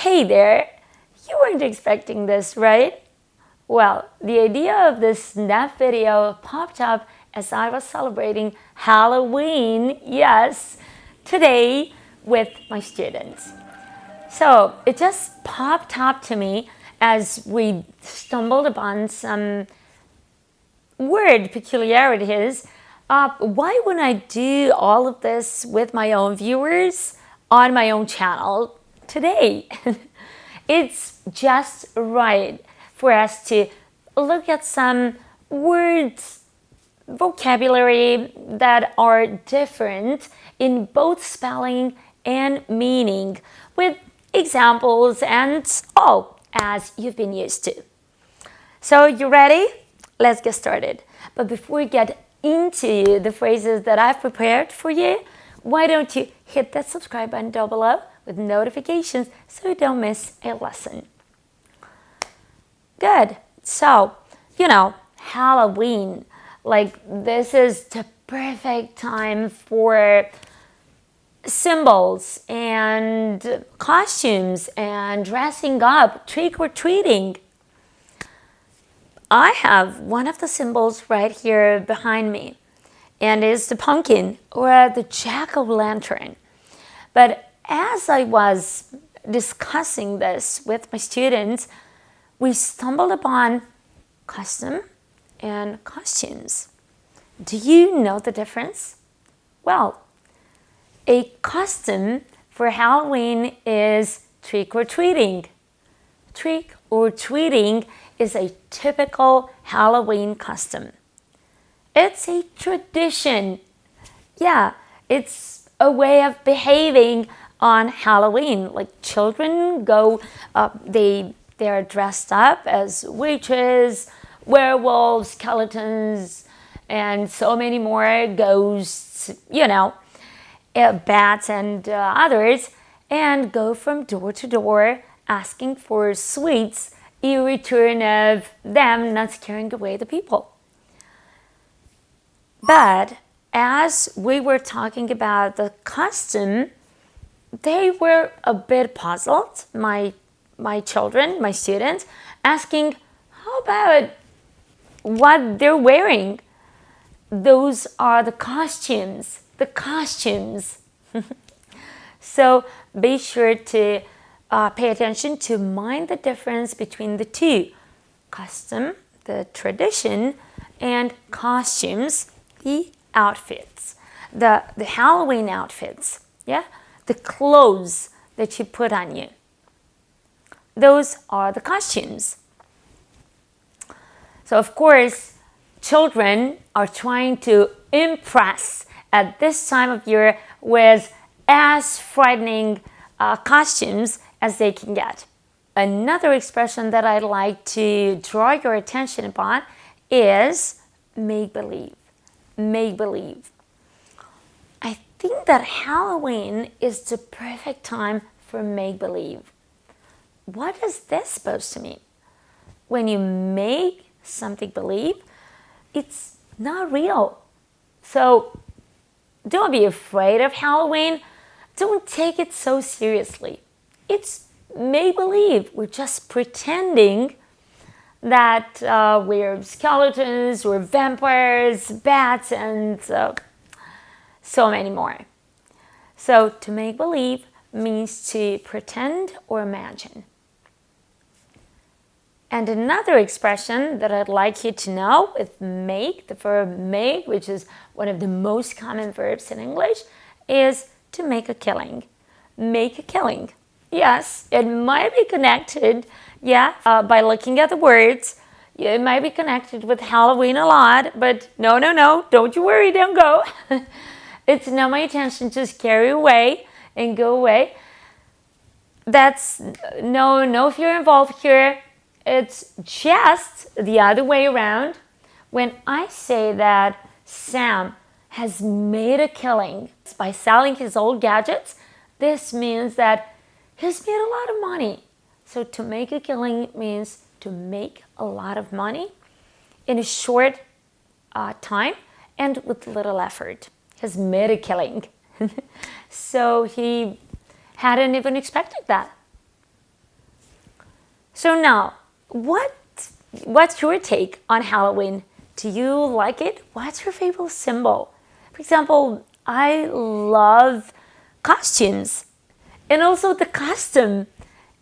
Hey there, you weren't expecting this, right? Well, the idea of this snap video popped up as I was celebrating Halloween, yes, today with my students. So it just popped up to me as we stumbled upon some word peculiarities. Why wouldn't I do all of this with my own viewers on my own channel today? It's just right for us to look at some words, vocabulary that are different in both spelling and meaning, with examples and all as you've been used to. So you ready? Let's get started. But before we get into the phrases that I've prepared for you, why don't you hit that subscribe button down below with notifications so you don't miss a lesson. Good. So, Halloween, this is the perfect time for symbols and costumes and dressing up, trick-or-treating. I have one of the symbols right here behind me, and it's the pumpkin or the jack-o'-lantern. But as I was discussing this with my students, we stumbled upon custom and costumes. Do you know the difference? Well, a custom for Halloween is trick-or-treating. Trick-or-treating is a typical Halloween custom. It's a tradition. Yeah, it's a way of behaving on Halloween. Like children go, they're dressed up as witches, werewolves, skeletons, and so many more, ghosts, bats and others, and go from door to door asking for sweets in return of them not scaring away the people. But as we were talking about the custom, they were a bit puzzled, my children, my students, asking, how about what they're wearing? Those are the costumes. So be sure to pay attention to mind the difference between the two. Custom, the tradition, and costumes, the outfits, the Halloween outfits, the clothes that you put on you. Those are the costumes. So of course, children are trying to impress at this time of year with as frightening costumes as they can get. Another expression that I'd like to draw your attention upon is make-believe. Make-believe. I think that Halloween is the perfect time for make-believe. What is this supposed to mean? When you make something believe, it's not real. So don't be afraid of Halloween. Don't take it so seriously. It's make-believe. We're just pretending that we're skeletons, we're vampires, bats, and so many more. So to make believe means to pretend or imagine. And another expression that I'd like you to know with make, the verb make, which is one of the most common verbs in English, is to make a killing. Make a killing. Yes, it might be connected, by looking at the words. It might be connected with Halloween a lot, but no, don't you worry, don't go. It's not my intention to scare you away and go away. That's no fear involved here. It's just the other way around. When I say that Sam has made a killing by selling his old gadgets, this means that he's made a lot of money. So to make a killing means to make a lot of money in a short time and with little effort. He's made a killing. So he hadn't even expected that. So now, what's your take on Halloween? Do you like it? What's your favorite symbol? For example, I love costumes and also the costume.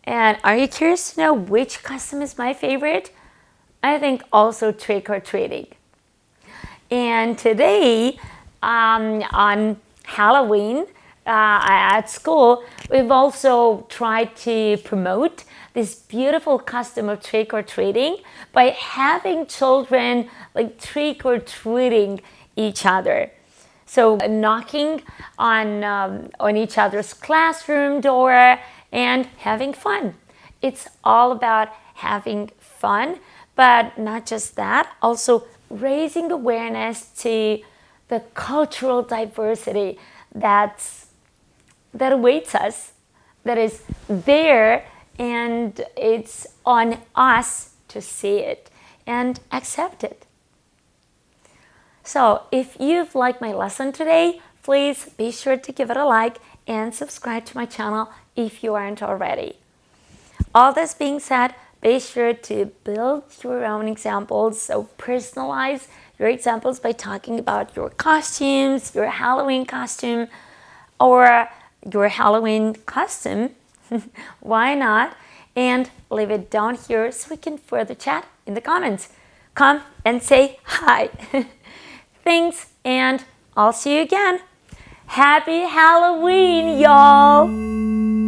And are you curious to know which costume is my favorite? I think also trick-or-treating. And today, on Halloween, at school, we've also tried to promote this beautiful custom of trick-or-treating by having children like trick-or-treating each other. So knocking on each other's classroom door and having fun. It's all about having fun, but not just that, also raising awareness to the cultural diversity that awaits us, that is there, and it's on us to see it and accept it. So if you've liked my lesson today, please be sure to give it a like and subscribe to my channel if you aren't already. All this being said, be sure to build your own examples, so personalize your examples by talking about your costumes, your Halloween costume, or your Halloween costume. Why not? And leave it down here so we can further chat in the comments. Come and say hi. Thanks, and I'll see you again. Happy Halloween, y'all!